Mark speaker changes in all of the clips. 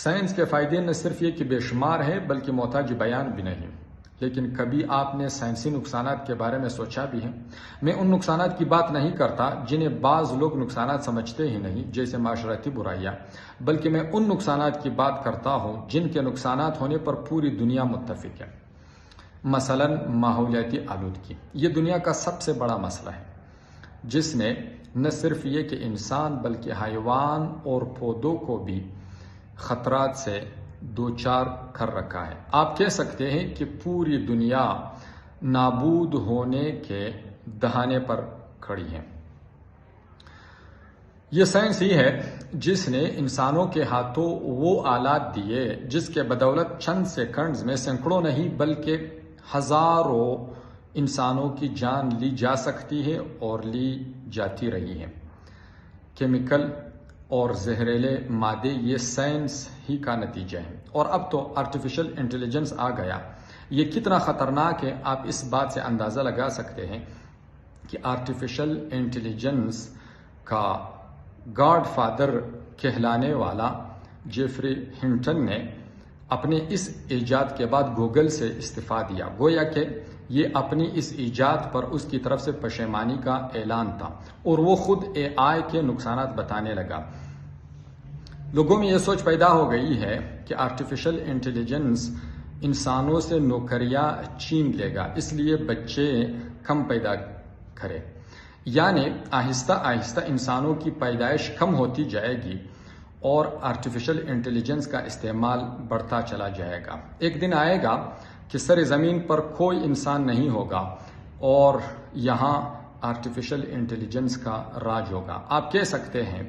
Speaker 1: Science کے فائدے نہ صرف یہ کہ بے شمار ہے بلکہ محتاج بیان بھی نہیں، لیکن کبھی آپ نے سائنسی نقصانات کے بارے میں سوچا بھی ہے؟ میں ان نقصانات کی بات نہیں کرتا جنہیں بعض لوگ نقصانات سمجھتے ہی نہیں، جیسے معاشرتی برائیاں، بلکہ میں ان نقصانات کی بات کرتا ہوں جن کے نقصانات ہونے پر پوری دنیا متفق ہے۔ مثلا ماحولیاتی آلودگی، یہ دنیا کا سب سے بڑا مسئلہ ہے جس نے نہ صرف یہ کہ انسان بلکہ حیوان اور پودوں کو بھی خطرات سے دوچار کر رکھا ہے۔ آپ کہہ سکتے ہیں کہ پوری دنیا نابود ہونے کے دہانے پر کھڑی ہے۔ یہ سائنس ہی ہے جس نے انسانوں کے ہاتھوں وہ آلات دیے جس کے بدولت چند سیکنڈز میں سینکڑوں نہیں بلکہ ہزاروں انسانوں کی جان لی جا سکتی ہے اور لی جاتی رہی ہے۔ کیمیکل اور زہریلے مادے یہ سائنس ہی کا نتیجہ ہے، اور اب تو آرٹیفیشل انٹیلیجنس آ گیا۔ یہ کتنا خطرناک ہے آپ اس بات سے اندازہ لگا سکتے ہیں کہ آرٹیفیشل انٹیلیجنس کا گاڈ فادر کہلانے والا جیفری ہنٹن نے اپنے اس ایجاد کے بعد گوگل سے استعفیٰ دیا، گویا کہ یہ اپنی اس ایجاد پر اس کی طرف سے پشیمانی کا اعلان تھا، اور وہ خود اے آئی کے نقصانات بتانے لگا۔ لوگوں میں یہ سوچ پیدا ہو گئی ہے کہ آرٹیفیشل انٹیلیجنس انسانوں سے نوکریاں چھین لے گا، اس لیے بچے کم پیدا کرے، یعنی آہستہ آہستہ انسانوں کی پیدائش کم ہوتی جائے گی اور آرٹیفیشل انٹیلیجنس کا استعمال بڑھتا چلا جائے گا۔ ایک دن آئے گا کہ سر زمین پر کوئی انسان نہیں ہوگا اور یہاں آرٹیفیشل انٹیلیجنس کا راج ہوگا۔ آپ کہہ سکتے ہیں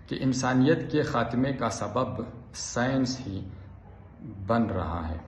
Speaker 1: کہ انسانیت کے خاتمے کا سبب سائنس ہی بن رہا ہے۔